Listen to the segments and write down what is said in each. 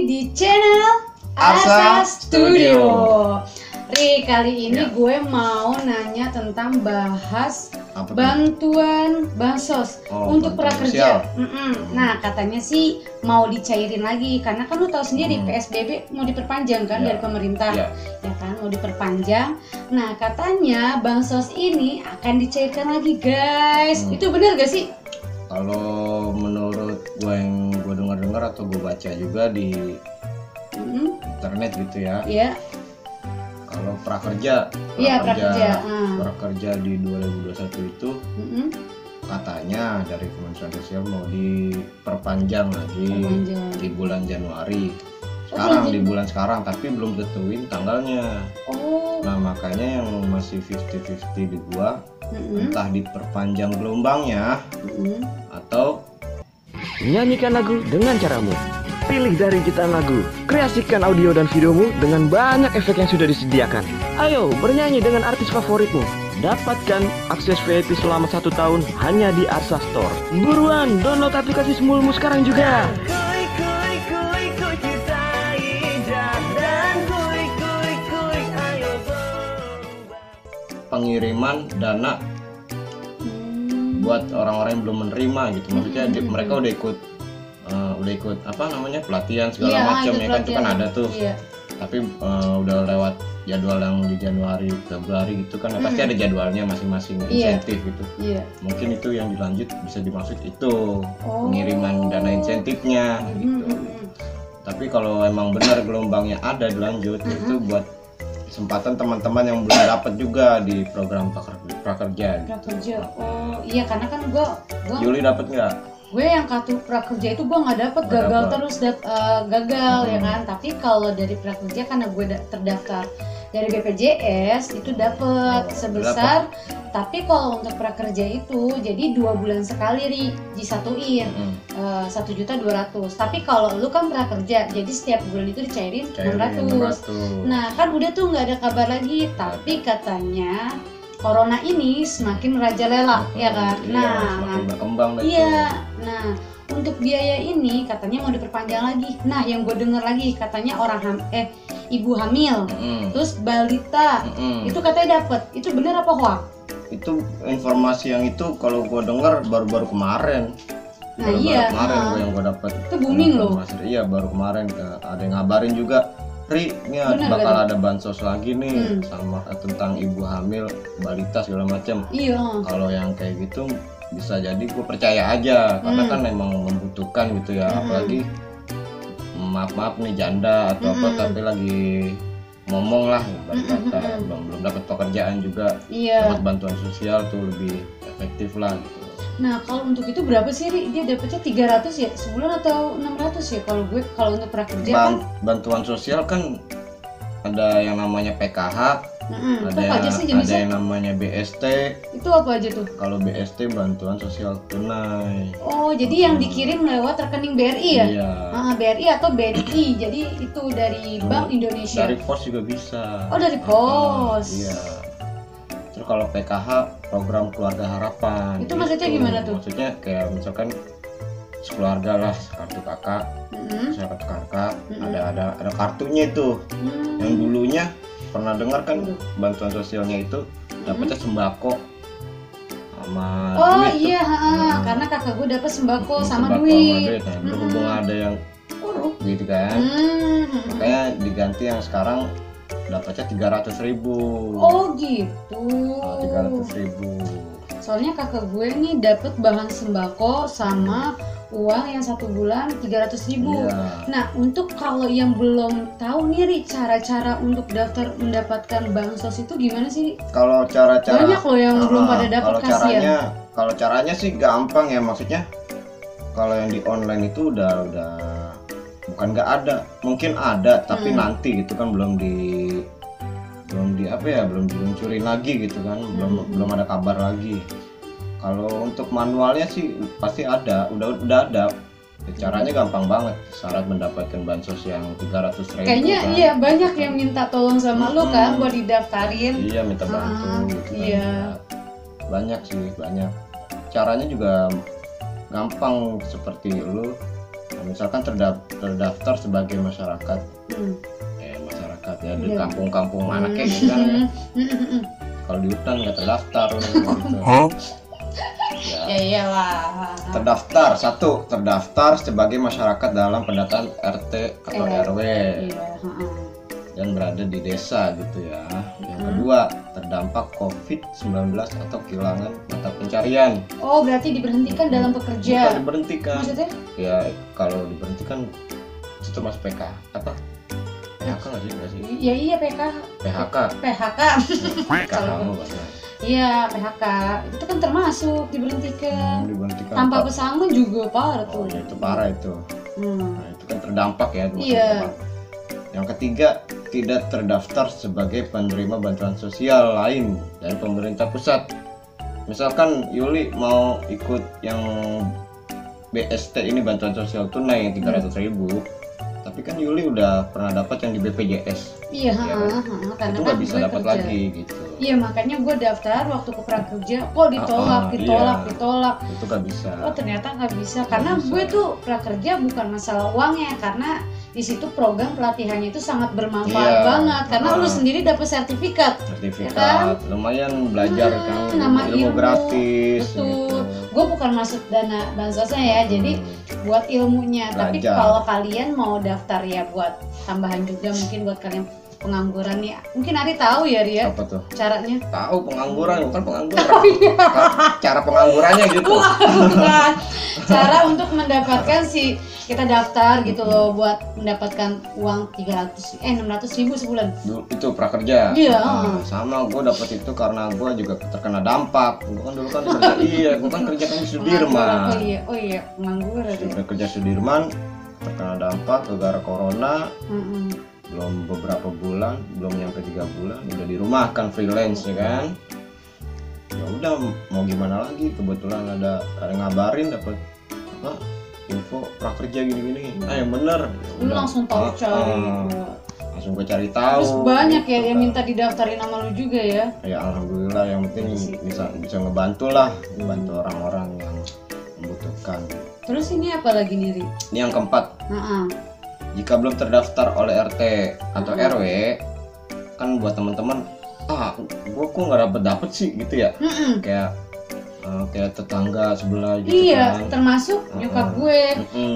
di channel Asa Studio. Ri, kali ini gue mau nanya tentang bahas bantuan bansos untuk prakerja. Nah, katanya sih mau dicairin lagi karena kan lu tahu sendiri PSBB mau diperpanjang kan dari pemerintah, ya kan mau diperpanjang. Nah, katanya bansos ini akan dicairkan lagi, guys. Itu benar gak sih? Kalau menurut gue yang gue dengar atau gue baca juga di internet gitu ya. Iya. Kalau prakerja di 2021 itu katanya dari Kementerian Sosial mau diperpanjang lagi di bulan Januari. Sekarang di bulan sekarang, tapi belum tentuin tanggalnya. Nah, makanya yang masih 50-50 di gua, entah diperpanjang gelombangnya atau nyanyikan lagu dengan caramu. Pilih dari jutaan lagu, kreasikan audio dan videomu dengan banyak efek yang sudah disediakan. Ayo bernyanyi dengan artis favoritmu. Dapatkan akses VIP selama 1 tahun hanya di Arsa Store. Buruan download aplikasi Smulmu sekarang juga. pengiriman dana buat orang-orang yang belum menerima gitu. Maksudnya mereka udah ikut apa namanya pelatihan segala macam ya kan, itu kan ada tuh. Tapi udah lewat jadwal yang di Januari, Februari gitu kan, pasti ada jadwalnya masing-masing insentif gitu. Mungkin itu yang dilanjut bisa dimaksud itu pengiriman dana insentifnya gitu. Tapi kalau emang benar gelombangnya ada dilanjut, itu buat kesempatan teman-teman yang belum dapat juga di program prakerja. Oh iya, karena kan gua Juli dapat nggak? Gue yang kartu prakerja itu gue nggak dapet, gagal terus gagal ya kan. Tapi kalau dari prakerja karena gue terdaftar dari BPJS itu dapet sebesar. Tapi kalau untuk prakerja itu jadi 2 bulan sekali disatuin 1.200.000. Tapi kalau lu kan prakerja, jadi setiap bulan itu dicairin 600. Nah kan udah tuh nggak ada kabar lagi. Tapi katanya Corona ini semakin merajalela, ya kan? Semakin berkembang. Nah untuk biaya ini katanya mau diperpanjang lagi. Nah yang gue denger lagi katanya ibu hamil, terus balita, itu katanya dapet. Itu bener apa hoax? Itu informasi yang itu kalau gue denger baru-baru kemarin. Kemarin gue yang gue dapet. Itu booming loh. Iya, baru kemarin ada yang ngabarin juga. Ri, ini bakal ada bansos lagi nih sama tentang ibu hamil, balita segala macam. Kalau yang kayak gitu bisa jadi gue percaya aja karena kan emang membutuhkan gitu ya. Apalagi maaf nih janda atau apa tapi lagi ngomong lah belum dapat pekerjaan juga. Dapat bantuan sosial tuh lebih efektif lah gitu. Nah kalau untuk itu berapa sih Ri? Dia dapetnya 300 ya sebulan atau 600 ya? Kalau untuk prakerja kan bantuan sosial kan ada yang namanya PKH, ada yang namanya BST. Itu apa aja tuh? Kalau BST bantuan sosial tunai. Oh jadi yang dikirim lewat rekening BRI ya? Iya. BRI atau BNI. Jadi itu dari Bank Indonesia. Dari pos juga bisa. Oh dari pos. Iya. Terus kalau PKH program keluarga harapan. Itu maksudnya gimana tuh? Maksudnya kayak misalkan sekeluarga lah, kartu kakak, kartu kakak, ada kartunya itu. Yang dulunya pernah dengar kan bantuan sosialnya itu dapatnya sembako sama duit. Iya, karena kakak gue dapat sembako sama duit. Nah, berhubung ada yang gitu kan, makanya diganti yang sekarang dapatnya 300.000. Oh gitu. 300.000. Soalnya kakak gue nih dapat bahan sembako sama uang yang 1 bulan 300.000. Nah untuk kalau yang belum tahu nih Ri, cara-cara untuk mendapatkan bansos itu gimana sih? Kalau cara-cara banyak loh yang belum pada dapat, kasihan. Kalau caranya sih gampang ya, maksudnya kalau yang di online itu udah bukan nggak ada, mungkin ada tapi nanti gitu kan belum diluncurin lagi gitu kan, belum ada kabar lagi. Kalau untuk manualnya sih pasti ada, udah ada. Caranya gampang banget, syarat mendapatkan bansos yang 300.000. Kayaknya kan. Iya banyak yang minta tolong sama lu kan buat didaftarin. Iya minta bantu gitu kan. Banyak sih, banyak. Caranya juga gampang seperti lu misalkan terdaftar sebagai masyarakat, masyarakat ya di kampung-kampung mana kayak gitu kan. Kalau di hutan nggak terdaftar gitu. Ya iyalah. Terdaftar sebagai masyarakat dalam pendataan RT atau RW. Dan berada di desa gitu ya. Yang kedua, terdampak COVID-19 atau kehilangan mata pencarian. Oh, berarti diberhentikan dalam bekerja. Bukan diberhentikan. Maksudnya? Ya, kalau diberhentikan itu termasuk PK apa? PHK nggak sih? Ya iya PK. PHK. PHK. PHK kamu banget. Iya PHK itu kan termasuk diberhentikan. Diberhentikan tanpa pesangon juga parah tuh. Oh ya, itu parah itu. Nah itu kan terdampak ya. Iya. Yang ketiga, tidak terdaftar sebagai penerima bantuan sosial lain dari pemerintah pusat. Misalkan Yuli mau ikut yang BST ini, bantuan sosial tunai yang 300.000, tapi kan Yuli udah pernah dapat yang di BPJS. Iya, ya kan? karena itu nggak bisa dapat lagi gitu. Iya, makanya gue daftar waktu ke prakerja, kok ditolak. Itu nggak bisa. Oh ternyata nggak bisa, karena gue tuh prakerja bukan masalah uangnya, karena di situ program pelatihannya itu sangat bermanfaat banget, karena lu sendiri dapat sertifikat ya kan? Lumayan belajar kan, ilmu gratis. Betul. Gitu. Gue bukan masuk dana bansosnya ya, jadi buat ilmunya. Belajar. Tapi kalau kalian mau daftar ya buat tambahan juga, mungkin buat kalian pengangguran nih, mungkin Ari tahu ya Ria. Apa tuh? Caranya? Tahu, pengangguran, bukan pengangguran. Cara penganggurannya gitu. Bukan. Cara untuk mendapatkan kita daftar gitu loh, buat mendapatkan uang 600.000 sebulan. Itu prakerja. Iya. Sama gue dapat itu karena gue juga terkena dampak. Gue kan dulu kan kerja, gue kan kerja kan di Sudirman. Oh iya, pengangguran. Sudah kerja Sudirman, terkena dampak gara-gara corona. Belum beberapa bulan, belum nyampe 3 bulan udah dirumahkan, freelance ya kan. Ya udah mau gimana lagi, kebetulan ada ngabarin dapat info prakerja gini-gini. Yang bener. Lu langsung tahu cari. Langsung gue cari tahu. Terus banyak ya yang minta didaftarin sama lu juga ya. Ya alhamdulillah, yang penting bisa ngebantu lah, ngebantu orang-orang yang membutuhkan. Terus ini apa lagi nih, Ri? Ini yang keempat. Jika belum terdaftar oleh RT atau RW, kan buat teman-teman, gue kok nggak dapet sih gitu ya, kayak tetangga sebelah gitu. Iya, kan. Termasuk nyokap gue,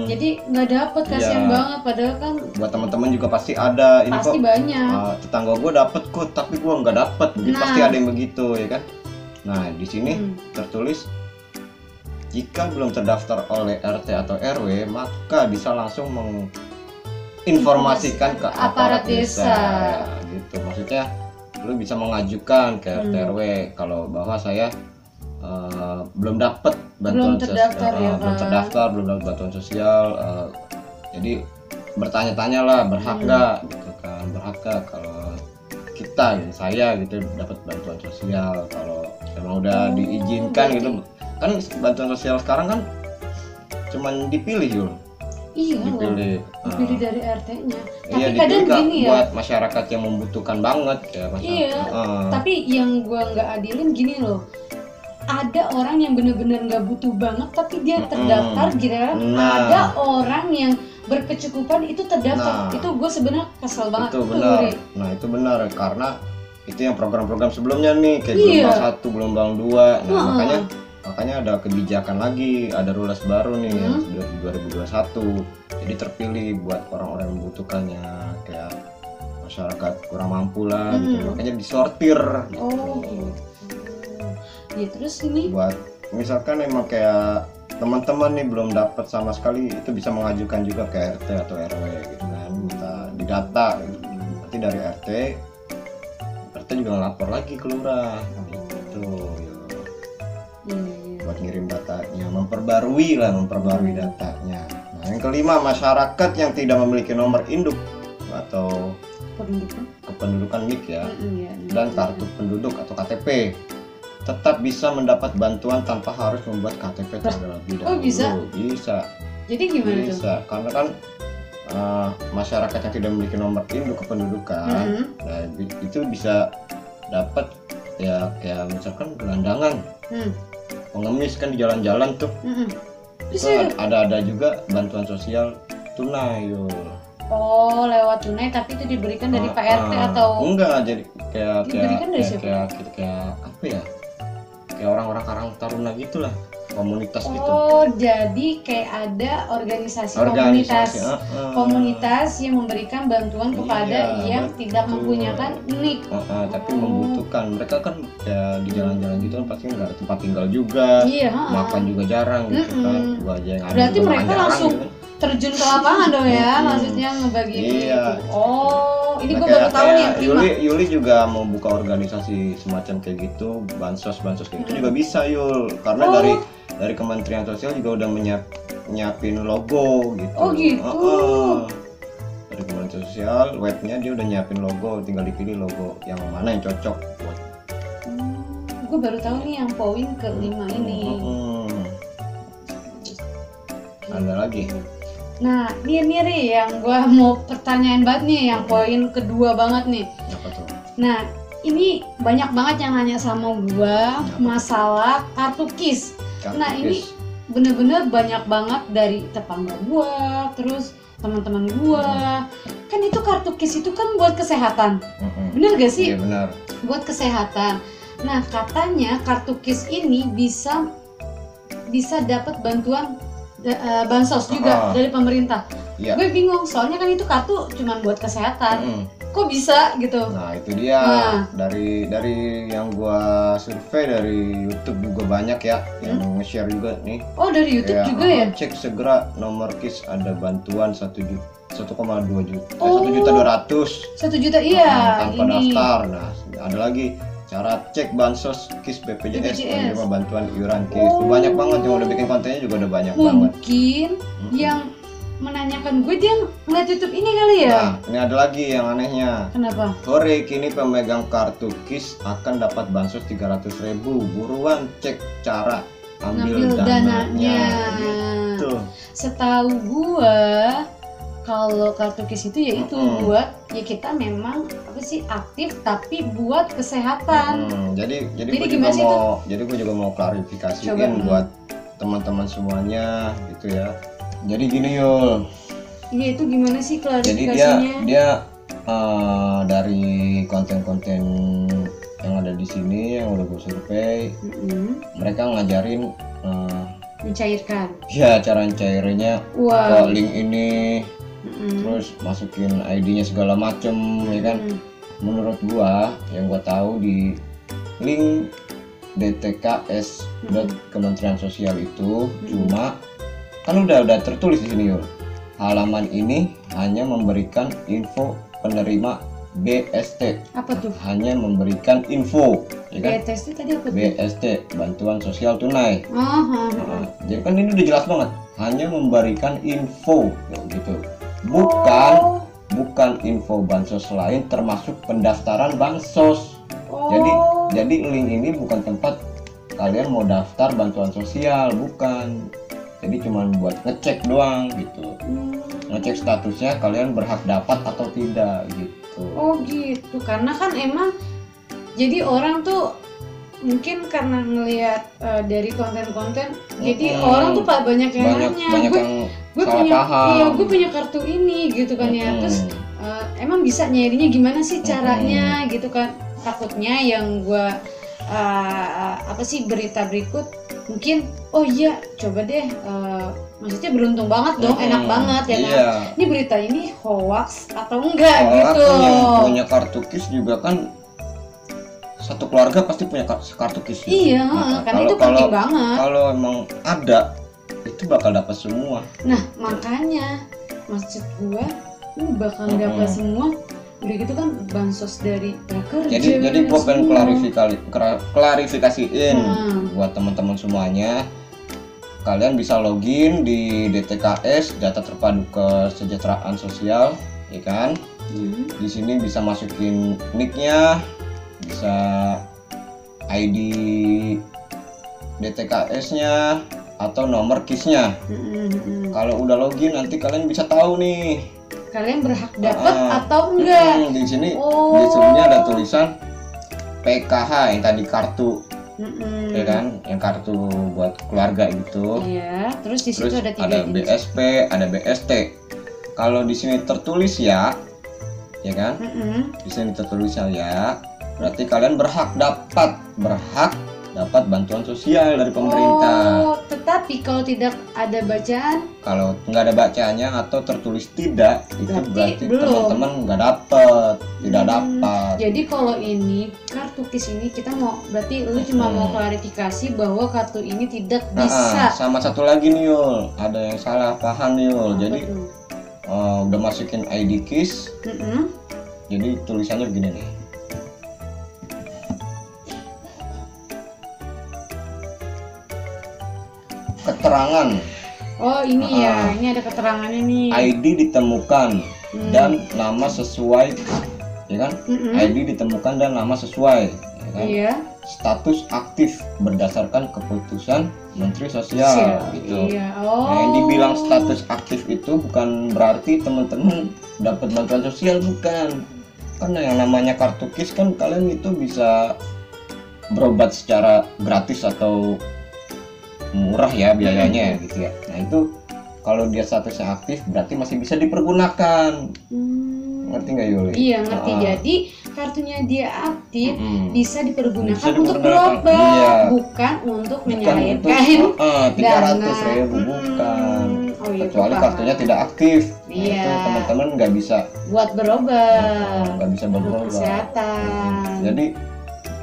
jadi nggak dapet, kasihan banget. Padahal kan buat teman-teman juga pasti ada. Ini pasti kok, banyak. Tetangga gue dapet kok, tapi gue nggak dapet. Begitu pasti ada yang begitu ya kan. Nah di sini tertulis, jika belum terdaftar oleh RT atau RW, maka bisa langsung informasikan ke aparat desa. Ya, gitu. Maksudnya lu bisa mengajukan ke RT RW kalau bahwa saya belum dapat bantuan sosial, belum dapat bantuan sosial. Jadi bertanya-tanya lah, berhak nggak gitu kan, berhak nggak kalau kita gitu, saya gitu dapat bantuan sosial, kalau emang udah diizinkan gitu kan. Bantuan sosial sekarang kan cuman dipilih yul. Iya, dipilih dari RT-nya. Tapi kadang gini ya, buat masyarakat yang membutuhkan banget ya. Iya. Tapi yang gua nggak adilin gini loh, ada orang yang bener-bener nggak butuh banget tapi dia terdaftar, ada orang yang berkecukupan itu terdaftar. Itu gue sebenarnya kesel banget. Itu benar. Nah itu benar, karena itu yang program-program sebelumnya nih kayak gelombang 1, gelombang 2. Nah makanya ada kebijakan lagi, ada rules baru nih yang sudah di 2021. Jadi terpilih buat orang-orang yang membutuhkannya, kayak masyarakat kurang mampu lah gitu. Makanya disortir gitu. Ya terus ini buat misalkan emang kayak teman-teman nih belum dapat sama sekali, itu bisa mengajukan juga ke RT atau RW gitu kan, minta didata gitu. Nanti dari RT juga ngelapor lagi ke lurah gitu. Buat ngirim datanya, memperbarui datanya. Nah yang kelima, masyarakat yang tidak memiliki nomor induk atau kependudukan NIK ya, dan kartu penduduk atau KTP tetap bisa mendapat bantuan tanpa harus membuat KTP terlebih dahulu. Bisa. Jadi gimana tuh? Bisa, karena kan masyarakat yang tidak memiliki nomor induk kependudukan, nah, itu bisa dapat ya kayak misalkan gelandangan, pengemis kan di jalan-jalan tuh. Itu ada juga bantuan sosial tunai Yul. Oh, lewat tunai tapi itu diberikan dari Pak RT atau enggak, jadi kayak apa ya? Kayak orang-orang Karang Taruna gitulah, komunitas gitu. Oh, jadi kayak ada organisasi komunitas yang memberikan bantuan kepada yang tidak mempunyai nik. Tapi membutuhkan. Mereka kan ya di jalan-jalan gitu kan pasti nggak ada tempat tinggal juga, makan juga jarang gitu kan. Gua aja yang ada. Berarti mereka langsung gitu, terjun ke lapangan dong ya, maksudnya ngebagi itu. Oh, ini gue baru tahu nih. Yuli juga mau buka organisasi semacam kayak gitu, bansos kayak gitu juga bisa Yul, karena dari Kementerian Sosial juga udah nyiapin logo gitu. Oh gitu. Dari Kementerian Sosial webnya dia udah nyiapin logo, tinggal dipilih logo yang mana yang cocok buat. Gue baru tahu nih yang poin ke-5 ini. Ada lagi. Nah, ini yang gua mau pertanyaan banget nih, yang poin kedua banget nih. Apa tuh? Nah, ini banyak banget yang nanya sama gua masalah kartu KIS. Nah, ini bener-bener banyak banget dari tetangga gua, terus teman-teman gua. Kan itu kartu KIS itu kan buat kesehatan. Bener gak sih? Iya benar. Buat kesehatan. Nah, katanya kartu KIS ini bisa dapat bantuan bansos juga dari pemerintah. Gue bingung, soalnya kan itu kartu cuma buat kesehatan. Kok bisa gitu? Nah itu dia. Dari yang gua survei dari YouTube juga banyak ya yang nge-share juga nih. Oh, dari YouTube juga ya? Cek segera nomor KIS, ada bantuan 1,2 juta. 1.200.000. 1 juta iya. Tanpa daftar. Nah ada lagi cara cek bansos KIS BPJS penerima bantuan iuran KIS. Banyak banget yang udah bikin kontennya juga udah banyak banget. Mungkin yang menanyakan gue dia ngeliat YouTube ini kali ya. Nah, ini ada lagi yang anehnya. Kenapa? Sore kini pemegang kartu KIS akan dapat bansos 300.000. Buruan cek cara ambil dananya. Gitu. Setahu gue kalau kartu KIS itu ya itu buat ya kita memang aktif tapi buat kesehatan. Jadi gue juga mau klarifikasiin buat teman-teman semuanya gitu ya. Jadi gini Yul. Iya, itu gimana sih klarifikasinya? Jadi dia dari konten-konten yang ada di sini yang udah gue survei, mereka ngajarin mencairkan. Ya, cara mencairinnya ke link ini. Terus masukin ID-nya segala macem, ya kan? Menurut gua, yang gua tahu di link DTKS Kementerian Sosial itu cuma kan udah tertulis di sini Yul. Halaman ini hanya memberikan info penerima BST. Apa tuh? Hanya memberikan info, ya kan? BST tadi apa tuh? BST, bantuan sosial tunai. Jadi kan ini udah jelas banget, hanya memberikan info gitu. Bukan info bansos lain termasuk pendaftaran bansos. Jadi link ini bukan tempat kalian mau daftar bantuan sosial, bukan. Jadi cuma buat ngecek doang gitu. Ngecek statusnya kalian berhak dapat atau tidak gitu. Oh gitu, karena kan emang jadi orang tuh mungkin karena ngelihat dari konten-konten, jadi orang tuh banyak yang nanya, gue punya paham. Iya, gue punya kartu ini gitu kan ya. Terus emang bisa nyarinya gimana sih caranya gitu kan? Takutnya yang gue berita berikut mungkin coba deh, maksudnya beruntung banget dong, enak banget ya kan? Ini berita ini hoax atau enggak gitu. Yang punya kartu KIS juga kan satu keluarga pasti punya kartu KIS. Iya, kan itu penting banget. Kalau emang ada, itu bakal dapat semua. Nah, makanya maksud gua ini bakal dapat semua. Udah gitu kan bansos dari prakerja. Jadi gua pengen klarifikasiin buat teman-teman semuanya. Kalian bisa login di DTKS, Data Terpadu Kesejahteraan Sosial, ya kan? Di sini bisa masukin nick-nya, bisa ID DTKS-nya atau nomor KIS-nya. Kalau udah login nanti kalian bisa tahu nih kalian berhak dapat atau enggak. Di sini di sebelumnya ada tulisan PKH yang tadi kartu ya kan, yang kartu buat keluarga gitu. Iya, terus di situ ada 3 ada jenis. BSP, ada BST. Kalau di sini tertulis ya kan, di sini tertulis ya, berarti kalian berhak dapat bantuan sosial dari pemerintah. Oh, tetapi kalau tidak ada bacaan, kalau nggak ada bacaannya atau tertulis tidak, itu berarti belum. teman-teman nggak dapat, tidak dapat. Jadi kalau ini kartu KIS ini kita mau, berarti lu cuma mau klarifikasi bahwa kartu ini tidak bisa. Sama satu lagi nih Yul, ada yang salah paham nih Yul. Jadi udah masukin ID KIS, jadi tulisannya begini nih. Keterangan. Oh ini ya, ini ada keterangannya nih. ID ditemukan dan nama sesuai, ya kan? ID ditemukan dan nama sesuai, ya kan? Iya. Status aktif berdasarkan keputusan Menteri Sosial, gitu. Iya. Nah, yang dibilang status aktif itu bukan berarti teman-teman dapat bantuan sosial, bukan. Karena yang namanya kartu KIS kan kalian itu bisa berobat secara gratis atau murah ya biayanya gitu ya. Nah itu kalau dia statusnya aktif berarti masih bisa dipergunakan. Ngerti nggak Yuli? Iya ngerti. Jadi kartunya dia aktif bisa dipergunakan Bisa untuk dipergunakan, berobat, iya. bukan untuk Bukan menyalurkan untuk 300.000 bukan. Oh, iya, Kecuali paham. kartunya tidak aktif. Nah, Iya. itu teman-teman nggak bisa buat berobat, nggak bisa untuk berobat. kesehatan. Jadi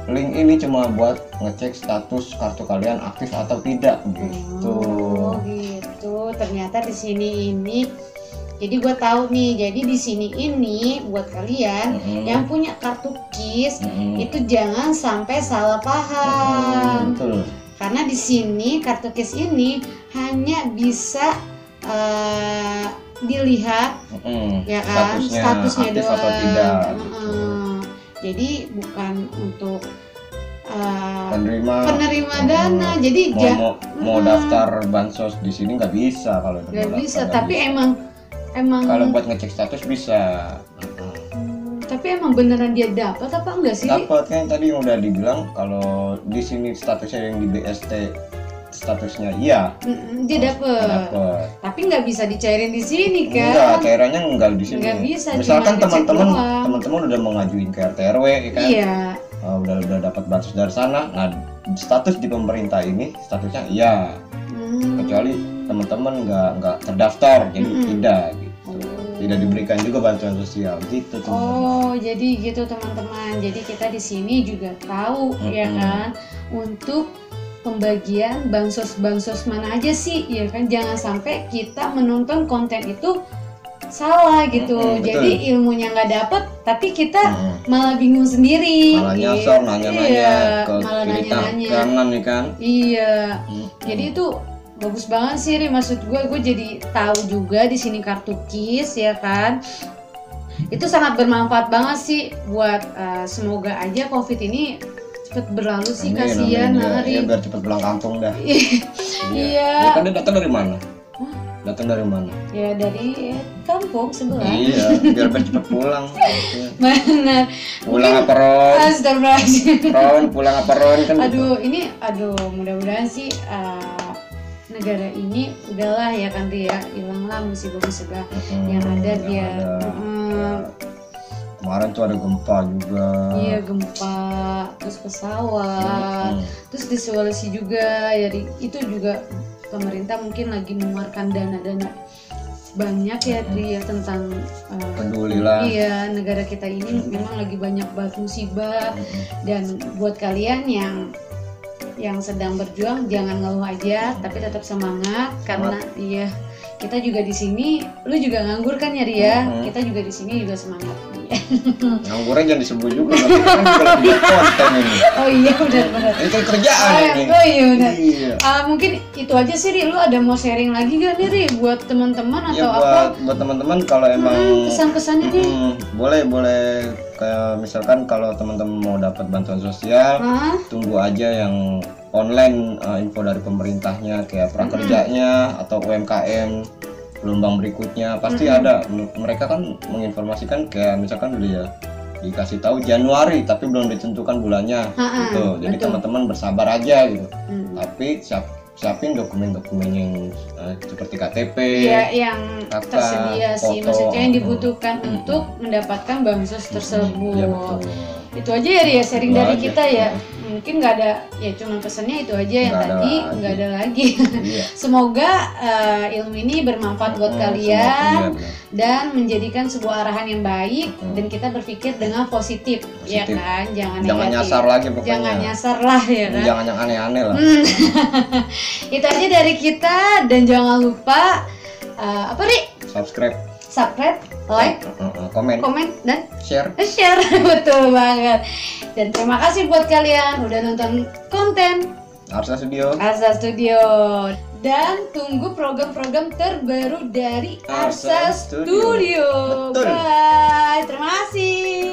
link ini cuma buat ngecek status kartu kalian aktif atau tidak gitu. Oh gitu. Ternyata di sini ini. Jadi gue tahu nih. Jadi di sini ini buat kalian yang punya kartu KIS itu jangan sampai salah paham. Betul. Karena di sini kartu KIS ini hanya bisa dilihat ya kan statusnya aktif doang. atau tidak. Jadi bukan untuk Penerima dana. Jadi mau daftar bansos di sini nggak bisa kalau nggak bisa. Tapi emang kalau buat ngecek status bisa. Tapi emang beneran dia dapat apa enggak sih? Dapat kan tadi yang udah dibilang kalau di sini statusnya yang di BST statusnya iya. Dia dapat. Tapi nggak bisa dicairin di sini kan? Enggak, cairannya enggak di sini. Nggak bisa. Misalkan cuma dicek doang. teman-teman udah mengajuin ke RT RW ya kan? Iya. Udah dapat bansos dari sana. Nah, status di pemerintah ini statusnya iya. Kecuali teman-teman nggak terdaftar, jadi tidak gitu. Tidak diberikan juga bantuan sosial gitu teman-teman. Oh, jadi gitu teman-teman. Jadi kita di sini juga tahu ya kan untuk pembagian bansos mana aja sih ya kan, jangan sampai kita menonton konten itu salah gitu. Jadi ilmunya nggak dapet tapi kita malah bingung sendiri. Malah nyasar nanya-nanya ke malah kiri nanya-nanya. kanan nih kan. Iya. Jadi itu bagus banget sih, Ri. Maksud gue jadi tahu juga di sini kartu KIS ya kan. Itu sangat bermanfaat banget sih buat semoga aja COVID ini cepet berlalu sih. Kasihan Ri. Ya, biar cepet pulang kampung dah. Iya. Ya kan dia datang dari mana? Datang dari mana? Ya dari kampung sebelah. Iya, biar cepet pulang. Benar. Pulang apa Ron? Astagfirullahaladzim. Ron, pulang apa Ron kan? Aduh, mudah-mudahan sih negara ini udahlah ya kan Ria, hilanglah musibah-musibah yang ada dia. Kemarin tuh ada gempa juga. Iya, gempa, terus pesawat, terus di Sulawesi juga. Jadi itu juga pemerintah mungkin lagi mengeluarkan dana-dana banyak ya Ria tentang pedulilah. Iya, negara kita ini memang lagi banyak banget musibah. Dan buat kalian yang sedang berjuang jangan ngeluh aja, tapi tetap semangat karena iya kita juga di sini, lu juga nganggur kan ya Ria? Kita juga di sini juga semangat. Nganggurnya jangan disebut juga, kan kalau dia konten ini. Oh iya benar-benar. Itu kerjaan ini. Oh iya benar. Iya. Mungkin itu aja sih Ri, lu ada mau sharing lagi gak nih Ri buat teman-teman atau Ya, apa? buat teman-teman kalau emang Kesan-kesannya nih. boleh kayak misalkan kalau teman-teman mau dapat bantuan sosial, tunggu aja yang online info dari pemerintahnya kayak prakerjanya atau UMKM gelombang berikutnya pasti ada. Mereka kan menginformasikan kayak misalkan dia dikasih tahu Januari tapi belum ditentukan bulannya gitu. Jadi teman-teman bersabar aja gitu. Tapi siapin dokumen-dokumen yang seperti KTP, yang kakak, tersedia foto, sih, maksudnya yang dibutuhkan untuk mendapatkan bansos tersebut. Iya, betul. Itu aja ya sharing Itu dari aja. kita ya. Mungkin nggak ada, ya cuman pesannya itu aja yang tadi, nggak ada lagi. Iya. Semoga ilmu ini bermanfaat buat kalian Benar. dan menjadikan sebuah arahan yang baik dan kita berpikir dengan positif, ya kan, jangan negatif. Nyasar lagi pokoknya. Jangan nyasar lah ya kan. Jangan yang aneh-aneh lah. Itu aja dari kita dan jangan lupa apa Ri? Subscribe, Like, komen, dan share. Betul banget. Dan terima kasih buat kalian udah nonton konten Arsa Studio. Dan tunggu program-program terbaru dari Arsa Arsa Studio. Betul. Bye. Terima kasih.